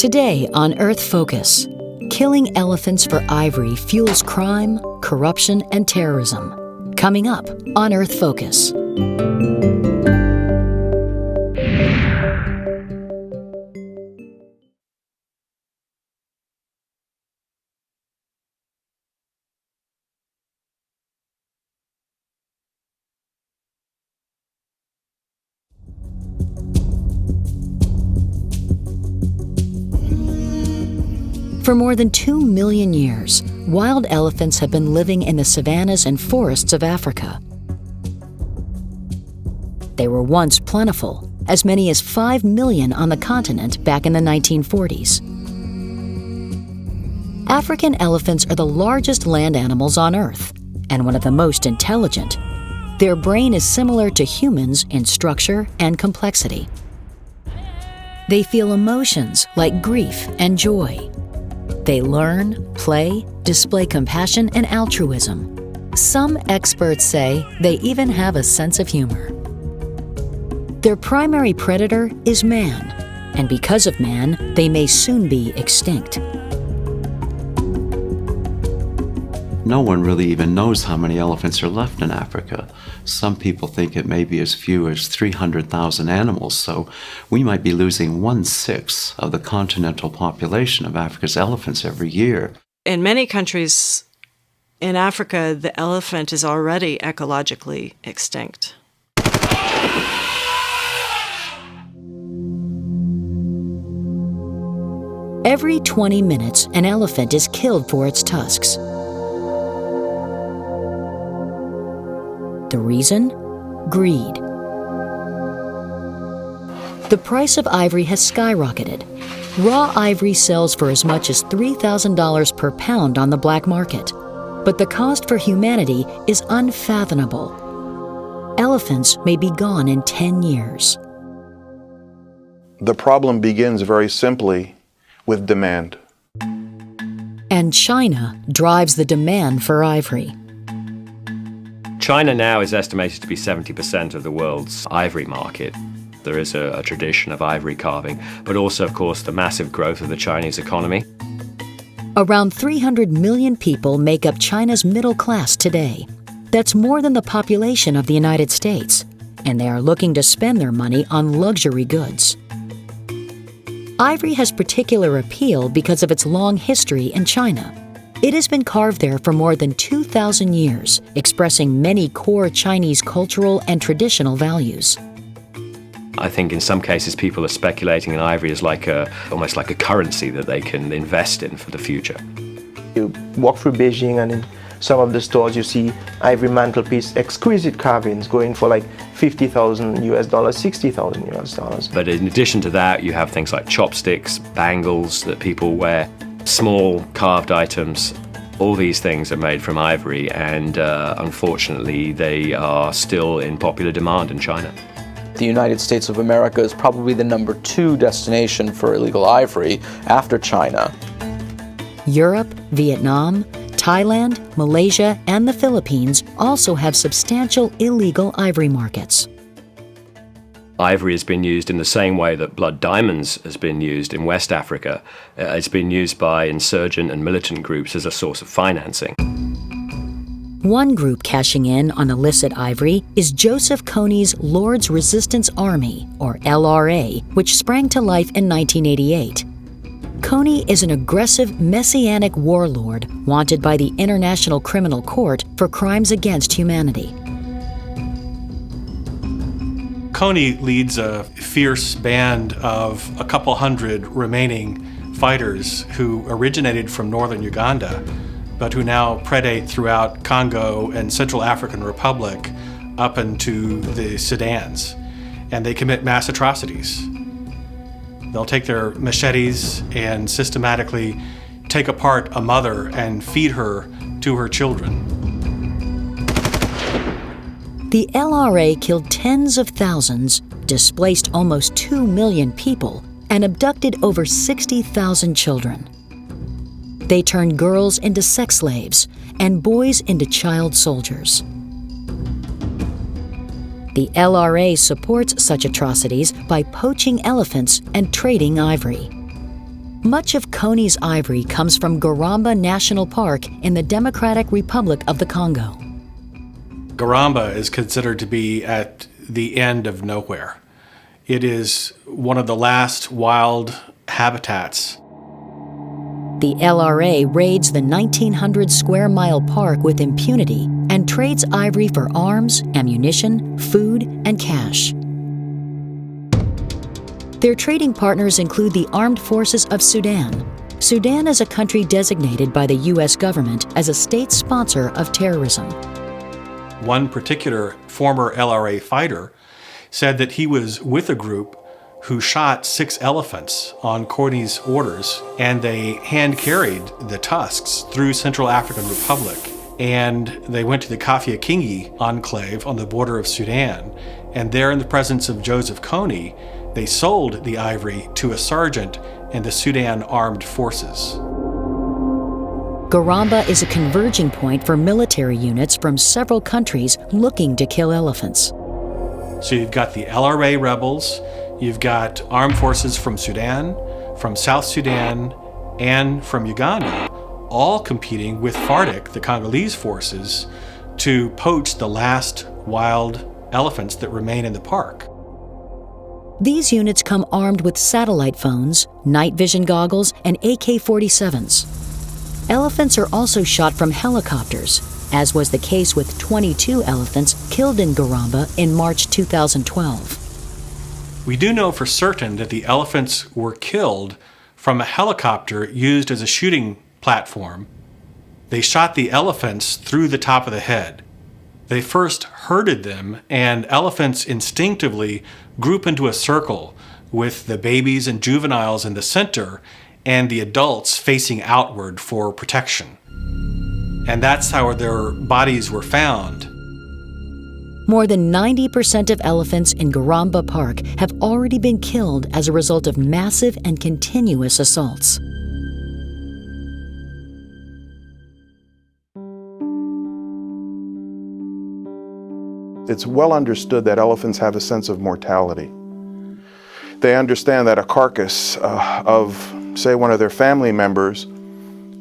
Today on Earth Focus, killing elephants for ivory fuels crime, corruption, and terrorism. Coming up on Earth Focus. For more than 2 million years, wild elephants have been living in the savannas and forests of Africa. They were once plentiful, as many as 5 million on the continent back in the 1940s. African elephants are the largest land animals on Earth, and one of the most intelligent. Their brain is similar to humans in structure and complexity. They feel emotions like grief and joy. They learn, play, display compassion and altruism. Some experts say they even have a sense of humor. Their primary predator is man, and because of man, they may soon be extinct. No one really even knows how many elephants are left in Africa. Some people think it may be as few as 300,000 animals, so we might be losing 1/6 of the continental population of Africa's elephants every year. In many countries in Africa, the elephant is already ecologically extinct. Every 20 minutes, an elephant is killed for its tusks. The reason? Greed. The price of ivory has skyrocketed. Raw ivory sells for as much as $3,000 per pound on the black market. But the cost for humanity is unfathomable. Elephants may be gone in 10 years. The problem begins very simply with demand. And China drives the demand for ivory. China now is estimated to be 70% of the world's ivory market. There is a tradition of ivory carving, but also, of course, the massive growth of the Chinese economy. Around 300 million people make up China's middle class today. That's more than the population of the United States, and they are looking to spend their money on luxury goods. Ivory has particular appeal because of its long history in China. It has been carved there for more than 2,000 years, expressing many core Chinese cultural and traditional values. I think in some cases people are speculating in ivory as almost like a currency that they can invest in for the future. You walk through Beijing and in some of the stores you see ivory mantelpiece, exquisite carvings going for like $50,000 US, $60,000 US. But in addition to that, you have things like chopsticks, bangles that people wear, small carved items. All these things are made from ivory, and unfortunately they are still in popular demand in China. The United States of America is probably the number 2 destination for illegal ivory after China. Europe, Vietnam, Thailand, Malaysia, and the Philippines also have substantial illegal ivory markets. Ivory has been used in the same way that blood diamonds has been used in West Africa. It's been used by insurgent and militant groups as a source of financing. One group cashing in on illicit ivory is Joseph Kony's Lord's Resistance Army, or LRA, which sprang to life in 1988. Kony is an aggressive Messianic warlord wanted by the International Criminal Court for crimes against humanity. Kony leads a fierce band of a couple hundred remaining fighters who originated from northern Uganda, but who now predate throughout Congo and Central African Republic up into the Sudans. And they commit mass atrocities. They'll take their machetes and systematically take apart a mother and feed her to her children. The LRA killed tens of thousands, displaced almost 2 million people, and abducted over 60,000 children. They turned girls into sex slaves and boys into child soldiers. The LRA supports such atrocities by poaching elephants and trading ivory. Much of Kony's ivory comes from Garamba National Park in the Democratic Republic of the Congo. Garamba is considered to be at the end of nowhere. It is one of the last wild habitats. The LRA raids the 1,900 square mile park with impunity and trades ivory for arms, ammunition, food, and cash. Their trading partners include the Armed Forces of Sudan. Sudan is a country designated by the U.S. government as a state sponsor of terrorism. One particular former LRA fighter said that he was with a group who shot 6 elephants on Kony's orders, and they hand-carried the tusks through Central African Republic. And they went to the Kafia-Kingi enclave on the border of Sudan, and there in the presence of Joseph Kony, they sold the ivory to a sergeant in the Sudan Armed Forces. Garamba is a converging point for military units from several countries looking to kill elephants. So you've got the LRA rebels, you've got armed forces from Sudan, from South Sudan, and from Uganda, all competing with FARDC, the Congolese forces, to poach the last wild elephants that remain in the park. These units come armed with satellite phones, night vision goggles, and AK-47s. Elephants are also shot from helicopters, as was the case with 22 elephants killed in Garamba in March 2012. We do know for certain that the elephants were killed from a helicopter used as a shooting platform. They shot the elephants through the top of the head. They first herded them, and elephants instinctively group into a circle with the babies and juveniles in the center and the adults facing outward for protection. And that's how their bodies were found. More than 90% of elephants in Garamba Park have already been killed as a result of massive and continuous assaults. It's well understood that elephants have a sense of mortality. They understand that a carcass of, say, one of their family members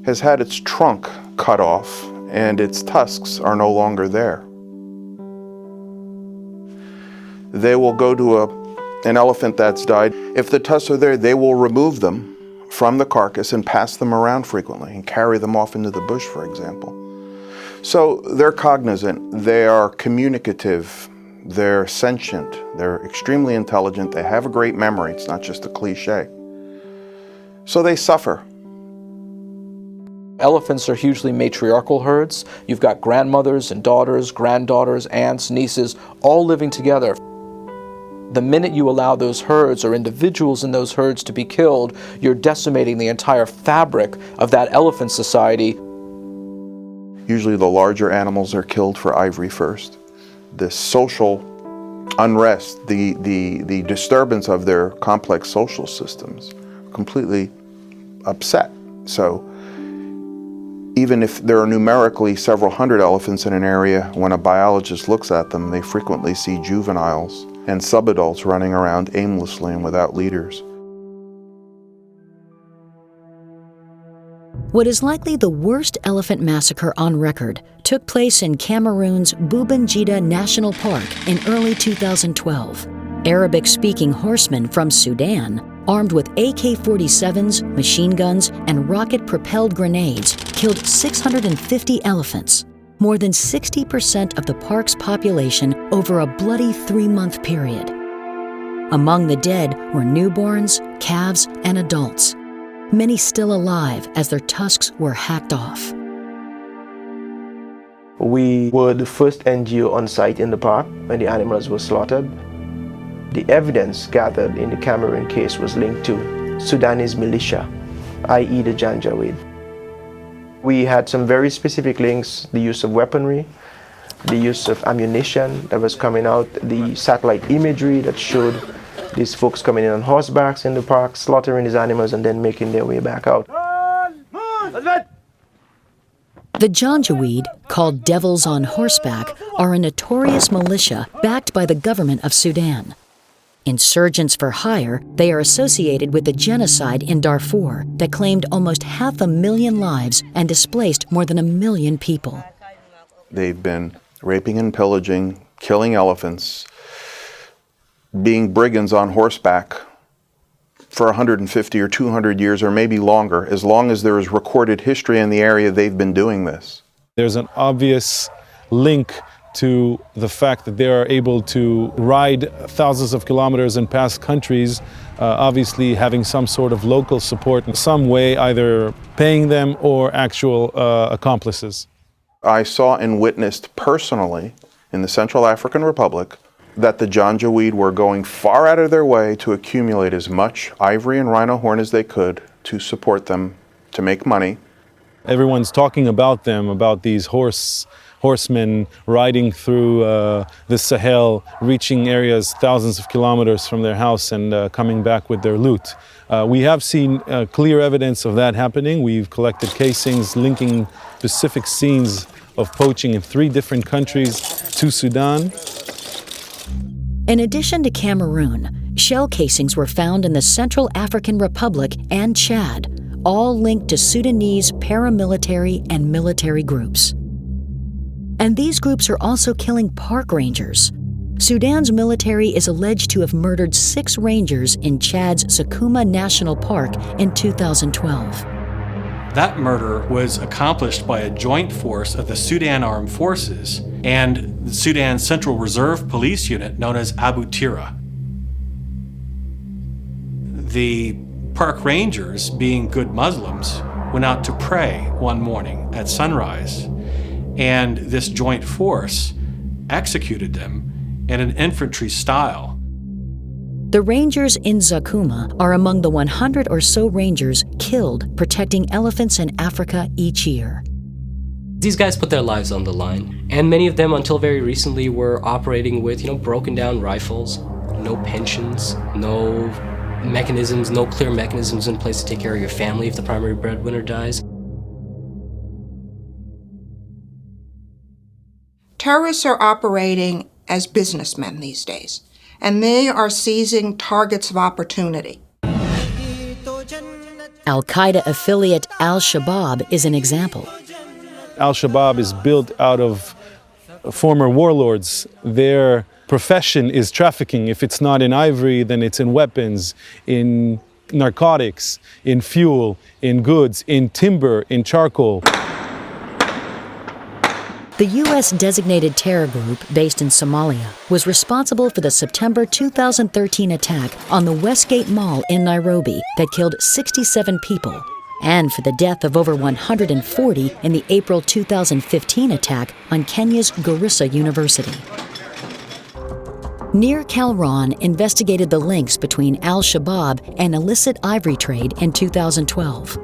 has had its trunk cut off and its tusks are no longer there. They will go to an elephant that's died. If the tusks are there, they will remove them from the carcass and pass them around frequently and carry them off into the bush, for example. So they're cognizant, they are communicative, they're sentient, they're extremely intelligent, they have a great memory, it's not just a cliche. So they suffer. Elephants are hugely matriarchal herds. You've got grandmothers and daughters, granddaughters, aunts, nieces, all living together. The minute you allow those herds or individuals in those herds to be killed, you're decimating the entire fabric of that elephant society. Usually the larger animals are killed for ivory first. The social unrest, the disturbance of their complex social systems, completely upset. So even if there are numerically several hundred elephants in an area, when a biologist looks at them, they frequently see juveniles and subadults running around aimlessly and without leaders. What is likely the worst elephant massacre on record took place in Cameroon's Boubenjida National Park in early 2012. Arabic-speaking horsemen from Sudan, armed with AK-47s, machine guns, and rocket-propelled grenades, killed 650 elephants, more than 60% of the park's population over a bloody 3-month period. Among the dead were newborns, calves, and adults, many still alive as their tusks were hacked off. We were the first NGO on site in the park when the animals were slaughtered. The evidence gathered in the Cameroon case was linked to Sudanese militia, i.e. the Janjaweed. We had some very specific links: the use of weaponry, the use of ammunition that was coming out, the satellite imagery that showed these folks coming in on horsebacks in the park, slaughtering these animals and then making their way back out. The Janjaweed, called Devils on Horseback, are a notorious militia backed by the government of Sudan. Insurgents for hire, they are associated with the genocide in Darfur that claimed almost 500,000 lives and displaced more than 1 million people. They've been raping and pillaging, killing elephants, being brigands on horseback for 150 or 200 years or maybe longer. As long as there is recorded history in the area, they've been doing this. There's an obvious link to the fact that they are able to ride thousands of kilometers and pass countries, obviously having some sort of local support in some way, either paying them or actual accomplices. I saw and witnessed personally in the Central African Republic that the Janjaweed were going far out of their way to accumulate as much ivory and rhino horn as they could to support them, to make money. Everyone's talking about them, about these horsemen riding through the Sahel, reaching areas thousands of kilometers from their house and coming back with their loot. We have seen clear evidence of that happening. We've collected casings linking specific scenes of poaching in 3 different countries to Sudan. In addition to Cameroon, shell casings were found in the Central African Republic and Chad, all linked to Sudanese paramilitary and military groups. And these groups are also killing park rangers. Sudan's military is alleged to have murdered 6 rangers in Chad's Sakuma National Park in 2012. That murder was accomplished by a joint force of the Sudan Armed Forces and the Sudan Central Reserve Police Unit known as Abu Tira. The park rangers, being good Muslims, went out to pray one morning at sunrise, and this joint force executed them in an infantry style. The rangers in Zakuma are among the 100 or so rangers killed protecting elephants in Africa each year. These guys put their lives on the line, and many of them until very recently were operating with, broken down rifles, no pensions, no mechanisms, no clear mechanisms in place to take care of your family if the primary breadwinner dies. Terrorists are operating as businessmen these days, and they are seizing targets of opportunity. Al-Qaeda affiliate Al-Shabaab is an example. Al-Shabaab is built out of former warlords. Their profession is trafficking. If it's not in ivory, then it's in weapons, in narcotics, in fuel, in goods, in timber, in charcoal. The U.S. designated terror group based in Somalia was responsible for the September 2013 attack on the Westgate Mall in Nairobi that killed 67 people, and for the death of over 140 in the April 2015 attack on Kenya's Garissa University. Nir Kalran investigated the links between Al-Shabaab and illicit ivory trade in 2012.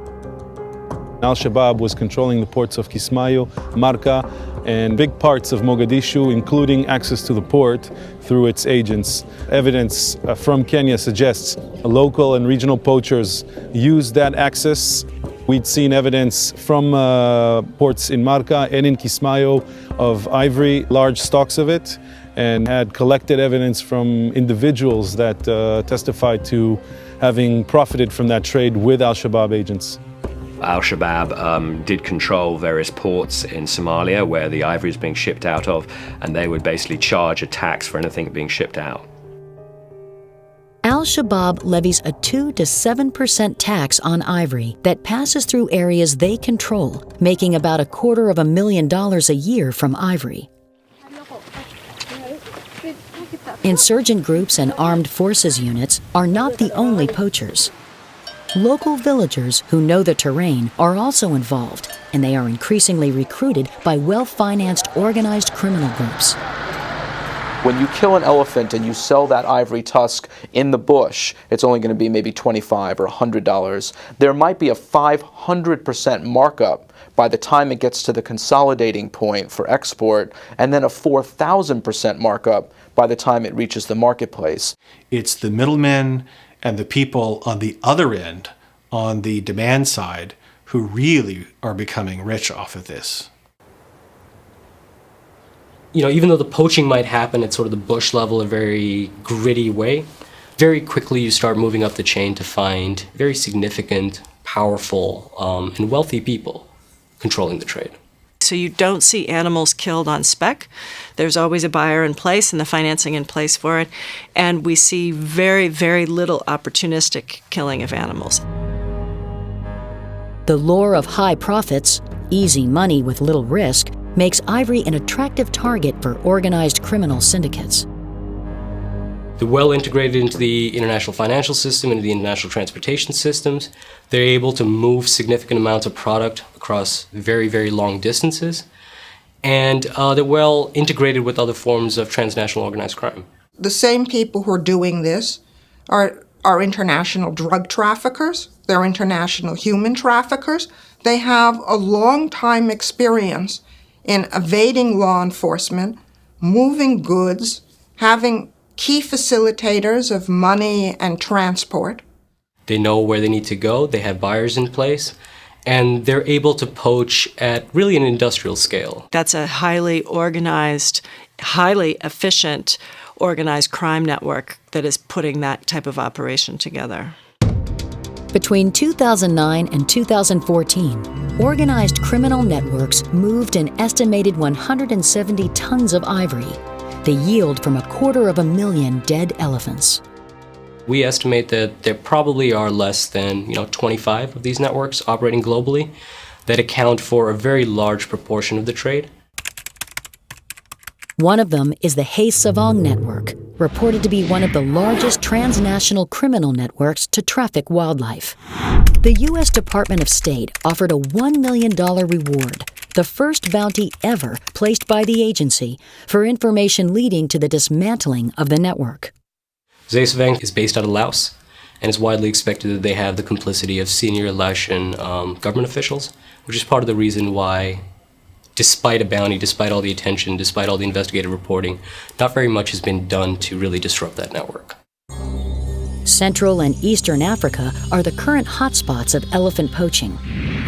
Al-Shabaab was controlling the ports of Kismayo, Marka, and big parts of Mogadishu, including access to the port through its agents. Evidence from Kenya suggests local and regional poachers used that access. We'd seen evidence from ports in Marka and in Kismayo of ivory, large stocks of it, and had collected evidence from individuals that testified to having profited from that trade with Al-Shabaab agents. Al-Shabaab did control various ports in Somalia where the ivory is being shipped out of, and they would basically charge a tax for anything being shipped out. Al-Shabaab levies a 2 to 7% tax on ivory that passes through areas they control, making about $250,000 a year from ivory. Insurgent groups and armed forces units are not the only poachers. Local villagers who know the terrain are also involved, and they are increasingly recruited by well-financed organized criminal groups. When you kill an elephant and you sell that ivory tusk in the bush, it's only going to be maybe $25 or $100. There might be a 500% markup by the time it gets to the consolidating point for export, and then a 4,000% markup by the time it reaches the marketplace. It's the middlemen and the people on the other end, on the demand side, who really are becoming rich off of this. Even though the poaching might happen at sort of the bush level, a very gritty way, Very quickly you start moving up the chain to find very significant, powerful, and wealthy people controlling the trade. So you don't see animals killed on spec. There's always a buyer in place and the financing in place for it. And we see very, very little opportunistic killing of animals. The lure of high profits, easy money with little risk, makes ivory an attractive target for organized criminal syndicates. They're well integrated into the international financial system, into the international transportation systems. They're able to move significant amounts of product across very, very long distances. And they're well integrated with other forms of transnational organized crime. The same people who are doing this are international drug traffickers. They're international human traffickers. They have a long time experience in evading law enforcement, moving goods, having key facilitators of money and transport. They know where they need to go, they have buyers in place, and they're able to poach at really an industrial scale. That's a highly organized, highly efficient, organized crime network that is putting that type of operation together. Between 2009 and 2014, organized criminal networks moved an estimated 170 tons of ivory, the yield from 250,000 dead elephants. We estimate that there probably are less than 25 of these networks operating globally that account for a very large proportion of the trade. One of them is the Hay Savong Network, reported to be one of the largest transnational criminal networks to traffic wildlife. The U.S. Department of State offered a $1 million reward, the first bounty ever placed by the agency, for information leading to the dismantling of the network. Hay Savong is based out of Laos, and it's widely expected that they have the complicity of senior Laotian government officials, which is part of the reason why, despite a bounty, despite all the attention, despite all the investigative reporting, not very much has been done to really disrupt that network. Central and Eastern Africa are the current hotspots of elephant poaching.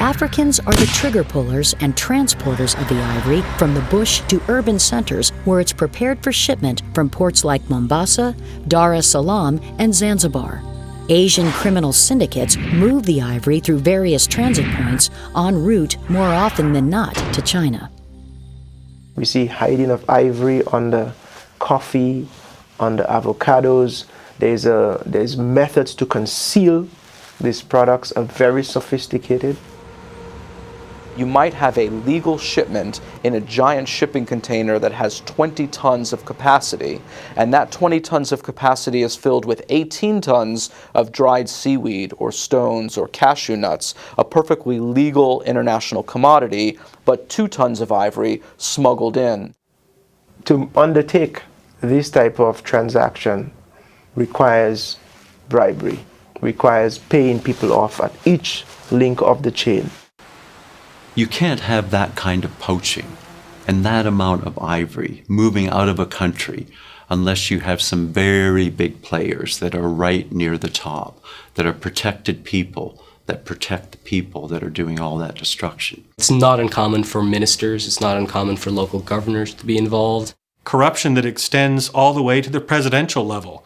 Africans are the trigger pullers and transporters of the ivory from the bush to urban centers where it's prepared for shipment from ports like Mombasa, Dar es Salaam, and Zanzibar. Asian criminal syndicates move the ivory through various transit points en route more often than not to China. We see hiding of ivory on the coffee, on the avocados. There's methods to conceal these products are very sophisticated. You might have a legal shipment in a giant shipping container that has 20 tons of capacity, and that 20 tons of capacity is filled with 18 tons of dried seaweed or stones or cashew nuts, a perfectly legal international commodity, but 2 tons of ivory smuggled in. To undertake this type of transaction requires bribery, requires paying people off at each link of the chain. You can't have that kind of poaching and that amount of ivory moving out of a country unless you have some very big players that are right near the top, that are protected people, that protect the people that are doing all that destruction. It's not uncommon for ministers, it's not uncommon for local governors to be involved. Corruption that extends all the way to the presidential level.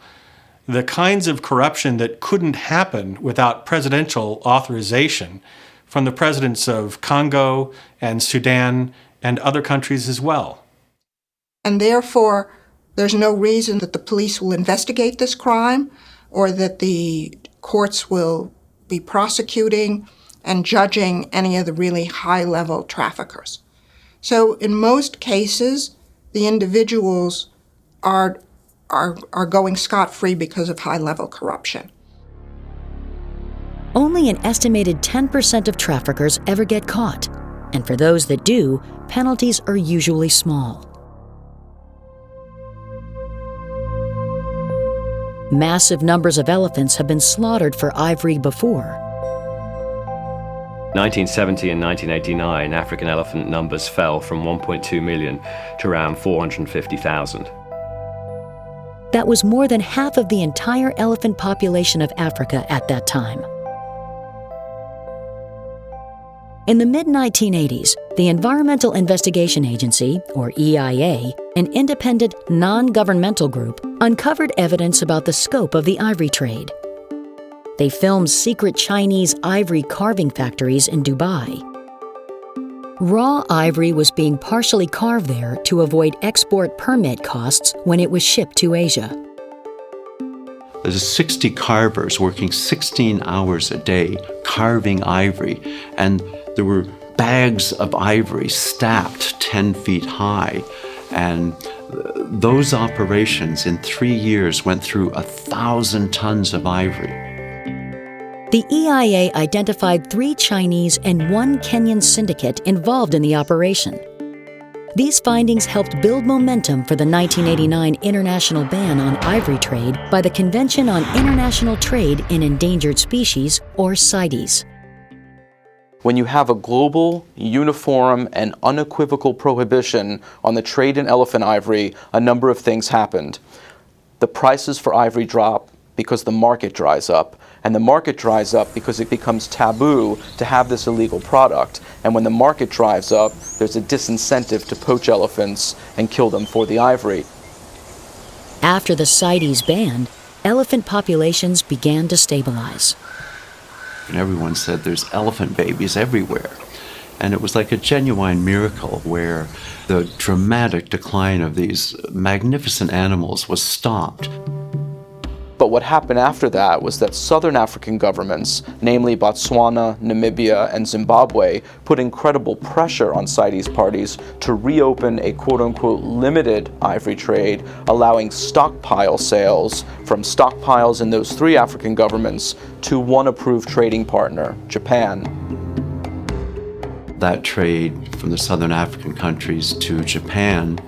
The kinds of corruption that couldn't happen without presidential authorization from the presidents of Congo and Sudan and other countries as well. And therefore, there's no reason that the police will investigate this crime or that the courts will be prosecuting and judging any of the really high-level traffickers. So in most cases, the individuals are going scot-free because of high-level corruption. Only an estimated 10% of traffickers ever get caught, and for those that do, penalties are usually small. Massive numbers of elephants have been slaughtered for ivory before. 1970 and 1989, African elephant numbers fell from 1.2 million to around 450,000. That was more than half of the entire elephant population of Africa at that time. In the mid-1980s, the Environmental Investigation Agency, or EIA, an independent, non-governmental group, uncovered evidence about the scope of the ivory trade. They filmed secret Chinese ivory carving factories in Dubai. Raw ivory was being partially carved there to avoid export permit costs when it was shipped to Asia. There's 60 carvers working 16 hours a day carving ivory, and there were bags of ivory stacked 10 feet high. And those operations in 3 years went through 1,000 tons of ivory. The EIA identified 3 Chinese and 1 Kenyan syndicate involved in the operation. These findings helped build momentum for the 1989 international ban on ivory trade by the Convention on International Trade in Endangered Species, or CITES. When you have a global, uniform, and unequivocal prohibition on the trade in elephant ivory, a number of things happened. The prices for ivory drop because the market dries up, and the market dries up because it becomes taboo to have this illegal product. And when the market dries up, there's a disincentive to poach elephants and kill them for the ivory. After the CITES ban, elephant populations began to stabilize. And everyone said there's elephant babies everywhere. And it was like a genuine miracle where the dramatic decline of these magnificent animals was stopped. But what happened after that was that southern African governments, namely Botswana, Namibia, and Zimbabwe, put incredible pressure on CITES parties to reopen a quote-unquote limited ivory trade, allowing stockpile sales from stockpiles in those 3 African governments to one approved trading partner, Japan. That trade from the southern African countries to Japan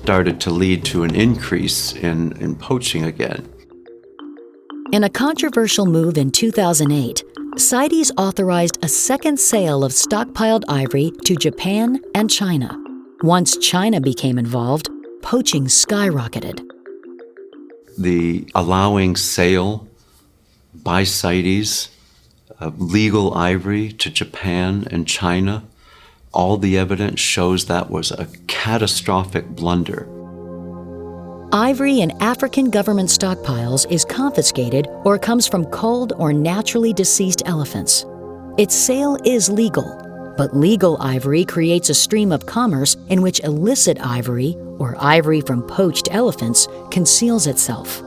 started to lead to an increase in poaching again. In a controversial move in 2008, CITES authorized a second sale of stockpiled ivory to Japan and China. Once China became involved, poaching skyrocketed. The allowing sale by CITES of legal ivory to Japan and China, all the evidence shows that was a catastrophic blunder. Ivory in African government stockpiles is confiscated or comes from culled or naturally deceased elephants. Its sale is legal, but legal ivory creates a stream of commerce in which illicit ivory, or ivory from poached elephants, conceals itself.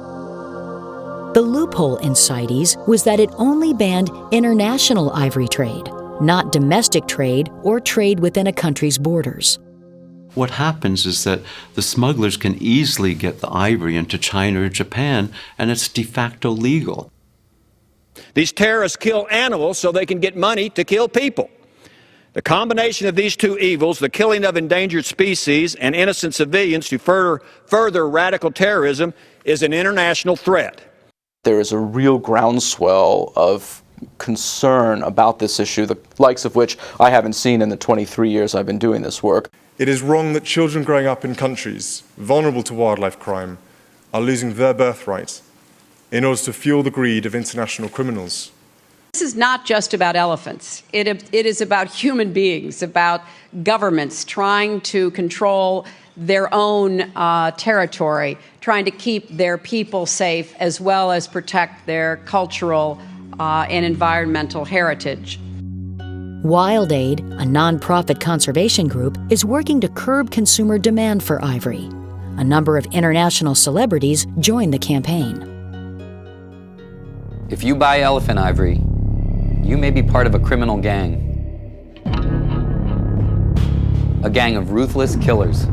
The loophole in CITES was that it only banned international ivory trade, not domestic trade or trade within a country's borders. What happens is that the smugglers can easily get the ivory into China or Japan, and it's de facto legal. These terrorists kill animals so they can get money to kill people. The combination of these 2 evils, the killing of endangered species and innocent civilians to further radical terrorism, is an international threat. There is a real groundswell of concern about this issue, the likes of which I haven't seen in the 23 years I've been doing this work. It is wrong that children growing up in countries vulnerable to wildlife crime are losing their birthright in order to fuel the greed of international criminals. This is not just about elephants. It is about human beings, about governments trying to control their own territory, trying to keep their people safe, as well as protect their cultural and environmental heritage. Wild Aid, a nonprofit conservation group, is working to curb consumer demand for ivory. A number of international celebrities joined the campaign. If you buy elephant ivory, you may be part of a criminal gang. A gang of ruthless killers.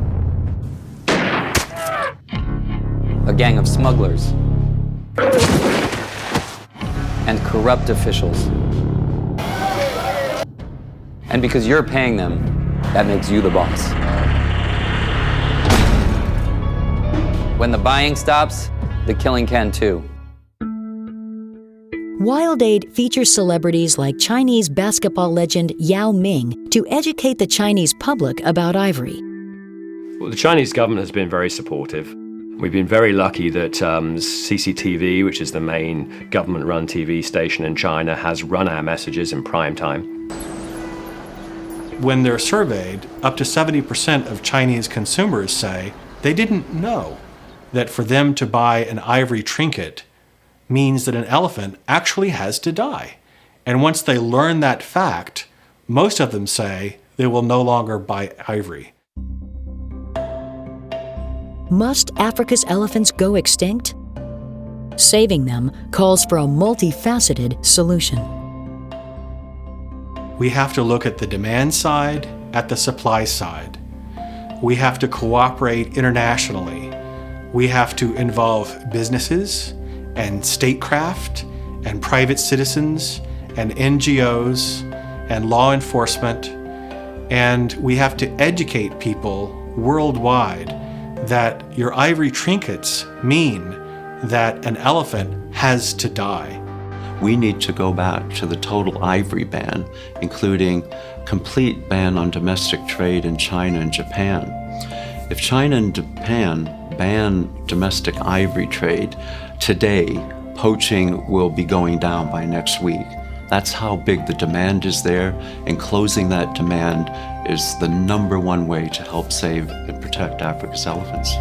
A gang of smugglers. And corrupt officials. And because you're paying them, that makes you the boss. When the buying stops, the killing can too. Wild Aid features celebrities like Chinese basketball legend Yao Ming to educate the Chinese public about ivory. Well, the Chinese government has been very supportive. We've been very lucky that CCTV, which is the main government-run TV station in China, has run our messages in prime time. when they're surveyed, up to 70% of Chinese consumers say they didn't know that for them to buy an ivory trinket means that an elephant actually has to die. And once they learn that fact, most of them say they will no longer buy ivory. Must Africa's elephants go extinct? Saving them calls for a multifaceted solution. We have to look at the demand side, at the supply side. We have to cooperate internationally. We have to involve businesses and statecraft and private citizens and NGOs and law enforcement. And we have to educate people worldwide that your ivory trinkets mean that an elephant has to die. We need to go back to the total ivory ban, including complete ban on domestic trade in China and Japan. If China and Japan ban domestic ivory trade, today poaching will be going down by next week. That's how big the demand is there, and closing that demand is the #1 way to help save and protect Africa's elephants.